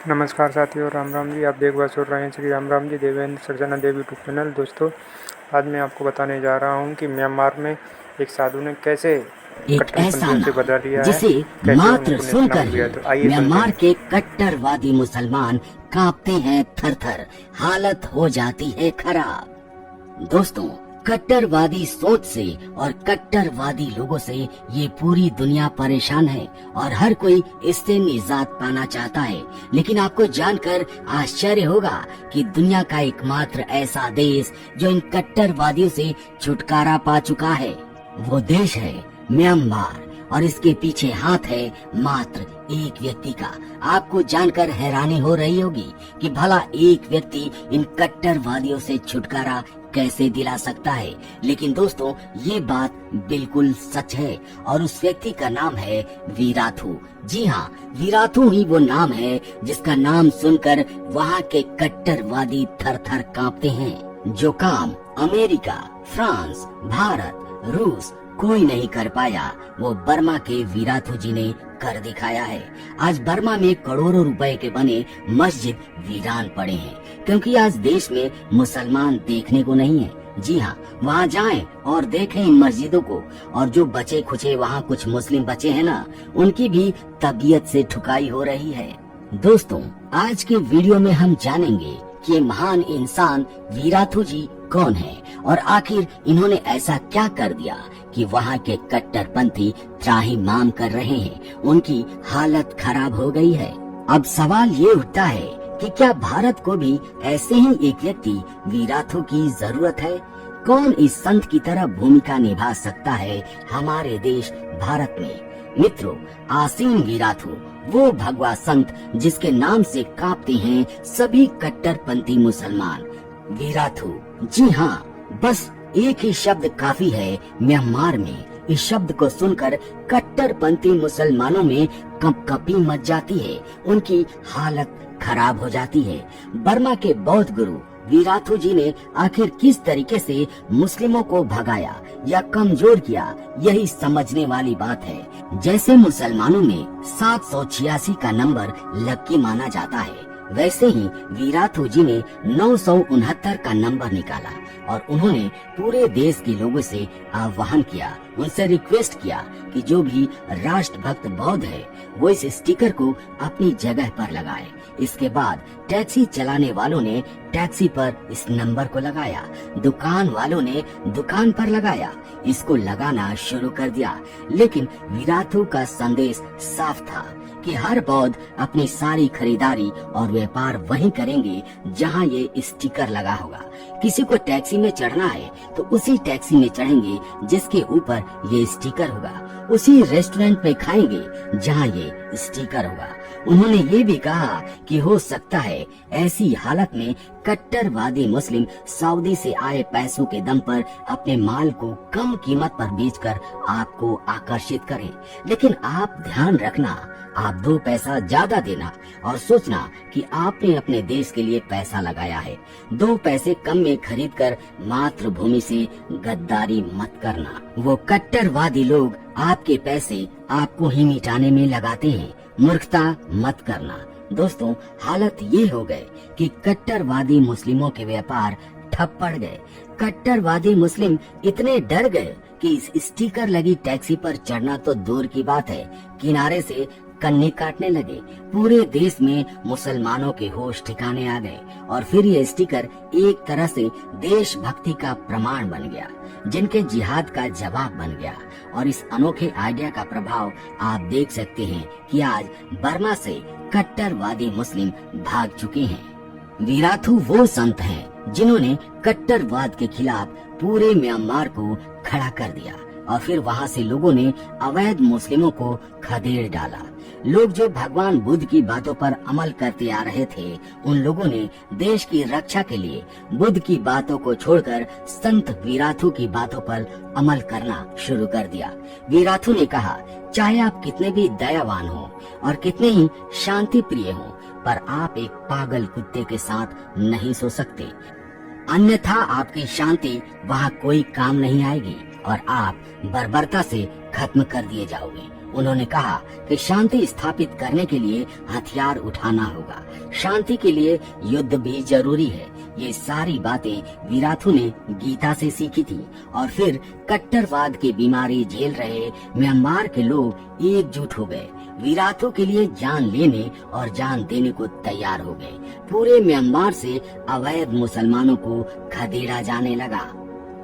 नमस्कार साथियों, राम राम जी। आप देख बस सुन रहे हैं श्री राम राम जी देवेंद्र सरजना देव यूट्यूब चैनल। दोस्तों, आज मैं आपको बताने जा रहा हूं कि म्यांमार में एक साधु ने कैसे एक ऐसा कट्टरपंथियों से बदला नाम लिया है, जिसे कैसे मात्र उनको नेस्तनाबूद सुनकर किया ही है। तो आइए सुनते म्यांमार हैं। के कट्टरवादी मुसलमान कांपते हैं थर-थर, हालत हो जाती है खराब। दोस्तों, कट्टरवादी सोच से और कट्टरवादी लोगों से ये पूरी दुनिया परेशान है और हर कोई इससे निजात पाना चाहता है। लेकिन आपको जानकर आश्चर्य होगा कि दुनिया का एकमात्र ऐसा देश जो इन कट्टरवादियों से छुटकारा पा चुका है, वो देश है म्यांमार। और इसके पीछे हाथ है मात्र एक व्यक्ति का। आपको जानकर हैरानी हो रही होगी कि भला एक व्यक्ति इन कट्टरवादियों से छुटकारा कैसे दिला सकता है। लेकिन दोस्तों, ये बात बिल्कुल सच है और उस व्यक्ति का नाम है वीराथू। जी हाँ, वीराथू ही वो नाम है जिसका नाम सुनकर वहाँ के कट्टरवादी थर-थर कांपते हैं। जो काम अमेरिका, फ्रांस, भारत, रूस कोई नहीं कर पाया, वो बर्मा के वीराथू जी ने कर दिखाया है। आज बर्मा में करोड़ों रुपए के बने मस्जिद वीरान पड़े हैं, क्योंकि आज देश में मुसलमान देखने को नहीं है। जी हाँ, वहाँ जाएं और देखें इन मस्जिदों को, और जो बचे खुचे वहाँ कुछ मुस्लिम बचे हैं ना, उनकी भी तबीयत से ठुकाई हो रही है। दोस्तों, आज के वीडियो में हम जानेंगे कि ये महान इंसान वीराथू जी कौन है और आखिर इन्होंने ऐसा क्या कर दिया कि वहाँ के कट्टरपंथी त्राहिमाम कर रहे हैं, उनकी हालत खराब हो गई है। अब सवाल ये उठता है कि क्या भारत को भी ऐसे ही एक व्यक्ति वीराथू की जरूरत है? कौन इस संत की तरह भूमिका निभा सकता है हमारे देश भारत में? मित्रों, आसीन वीराथू वो भगवा संत जिसके नाम से कांपते हैं सभी कट्टरपंथी मुसलमान। वीराथू, जी हाँ, बस एक ही शब्द काफी है म्यांमार में। इस शब्द को सुनकर कट्टरपंथी मुसलमानों में कंपकपी मच जाती है, उनकी हालत खराब हो जाती है। बर्मा के बौद्ध गुरु वीराथू जी ने आखिर किस तरीके से मुस्लिमों को भगाया या कमजोर किया, यही समझने वाली बात है। जैसे मुसलमानों में 786 का नंबर लक्की माना जाता है, वैसे ही वीराथू जी ने 969 का नंबर निकाला और उन्होंने पूरे देश के लोगों से आह्वान किया, उनसे रिक्वेस्ट किया कि जो भी राष्ट्रभक्त बौद्ध है वो इस स्टिकर को अपनी जगह पर लगाए। इसके बाद टैक्सी चलाने वालों ने टैक्सी पर इस नंबर को लगाया, दुकान वालों ने दुकान पर लगाया, इसको लगाना शुरू कर दिया। लेकिन वीराथू का संदेश साफ था कि हर बौद्ध अपनी सारी खरीदारी और व्यापार वहीं करेंगे जहां ये स्टिकर लगा होगा। किसी को टैक्सी में चढ़ना है तो उसी टैक्सी में चढ़ेंगे जिसके ऊपर ये स्टिकर होगा, उसी रेस्टोरेंट में खाएंगे जहां ये स्टिकर होगा। उन्होंने ये भी कहा कि हो सकता है ऐसी हालत में कट्टरवादी मुस्लिम सऊदी से आए पैसों के दम पर अपने माल को कम कीमत पर बेचकर आपको आकर्षित करें। लेकिन आप ध्यान रखना, आप 2 पैसा ज्यादा देना और सोचना कि आपने अपने देश के लिए पैसा लगाया है। 2 पैसे कम में खरीद कर मातृभूमि से गद्दारी मत करना। वो कट्टरवादी लोग आपके पैसे आपको ही मिटाने में लगाते हैं, मूर्खता मत करना। दोस्तों, हालत ये हो गए कि कट्टरवादी मुस्लिमों के व्यापार ठप पड़ गए। कट्टरवादी मुस्लिम इतने डर गए कि इस स्टिकर लगी टैक्सी पर चढ़ना तो दूर की बात है, किनारे से कन्नी काटने लगे। पूरे देश में मुसलमानों के होश ठिकाने आ गए और फिर ये स्टिकर एक तरह से देशभक्ति का प्रमाण बन गया, जिनके जिहाद का जवाब बन गया। और इस अनोखे आइडिया का प्रभाव आप देख सकते हैं कि आज बर्मा से कट्टरवादी मुस्लिम भाग चुके हैं। वीराथू वो संत हैं जिन्होंने कट्टरवाद के खिलाफ पूरे म्यांमार को खड़ा कर दिया और फिर वहाँ से लोगों ने अवैध मुस्लिमों को खदेड़ डाला। लोग जो भगवान बुद्ध की बातों पर अमल करते आ रहे थे, उन लोगों ने देश की रक्षा के लिए बुद्ध की बातों को छोड़कर संत वीराथू की बातों पर अमल करना शुरू कर दिया। वीराथू ने कहा, चाहे आप कितने भी दयावान हो और कितने ही शांति प्रिय हो, पर आप एक पागल कुत्ते के साथ नहीं सो सकते, अन्यथा आपकी शांति वहाँ कोई काम नहीं आएगी और आप बर्बरता से खत्म कर दिए जाओगे। उन्होंने कहा कि शांति स्थापित करने के लिए हथियार उठाना होगा, शांति के लिए युद्ध भी जरूरी है। ये सारी बातें वीराथू ने गीता से सीखी थी और फिर कट्टरवाद की बीमारी झेल रहे म्यांमार के लोग एकजुट हो गए, वीराथू के लिए जान लेने और जान देने को तैयार हो गए। पूरे म्यांमार से अवैध मुसलमानों को खदेड़ा जाने लगा।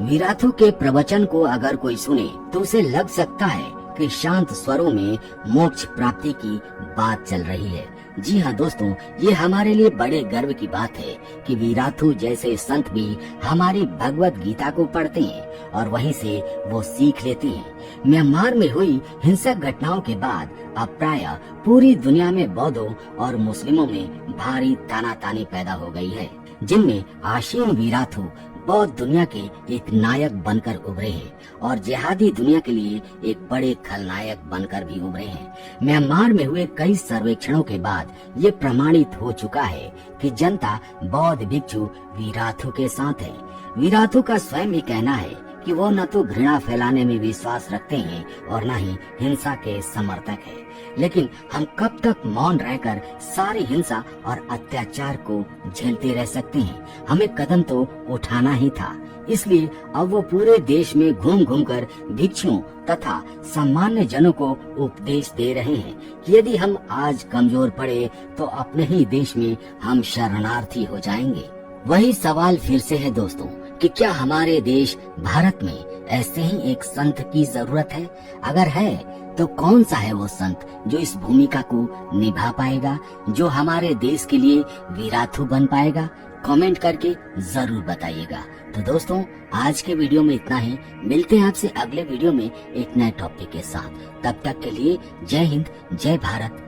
वीराथू के प्रवचन को अगर कोई सुने तो उसे लग सकता है कि शांत स्वरों में मोक्ष प्राप्ति की बात चल रही है। जी हाँ दोस्तों, ये हमारे लिए बड़े गर्व की बात है कि वीराथू जैसे संत भी हमारी भगवत गीता को पढ़ते हैं और वहीं से वो सीख लेते हैं। म्यांमार में हुई हिंसक घटनाओं के बाद अब प्राय पूरी दुनिया में बौद्धों और मुस्लिमों में भारी तानातानी पैदा हो गई है, जिनमें आशीन वीराथू बौद्ध दुनिया के एक नायक बनकर उभरे हैं और जिहादी दुनिया के लिए एक बड़े खलनायक बनकर भी उभरे हैं। म्यांमार में हुए कई सर्वेक्षणों के बाद ये प्रमाणित हो चुका है कि जनता बौद्ध भिक्षु वीराथू के साथ है। वीराथू का स्वयं ही कहना है कि वो न तो घृणा फैलाने में विश्वास रखते हैं और न ही हिंसा के समर्थक है, लेकिन हम कब तक मौन रहकर सारी हिंसा और अत्याचार को झेलते रह सकते हैं? हमें कदम तो उठाना ही था। इसलिए अब वो पूरे देश में घूम घूम कर भिक्षुओं तथा सामान्य जनों को उपदेश दे रहे हैं कि यदि हम आज कमजोर पड़े तो अपने ही देश में हम शरणार्थी हो जाएंगे। वही सवाल फिर से है दोस्तों कि क्या हमारे देश भारत में ऐसे ही एक संत की जरूरत है? अगर है तो कौन सा है वो संत जो इस भूमिका को निभा पाएगा, जो हमारे देश के लिए वीराथू बन पाएगा? कमेंट करके जरूर बताइएगा। तो दोस्तों, आज के वीडियो में इतना ही। मिलते हैं आपसे अगले वीडियो में एक नए टॉपिक के साथ। तब तक के लिए जय हिंद, जय भारत,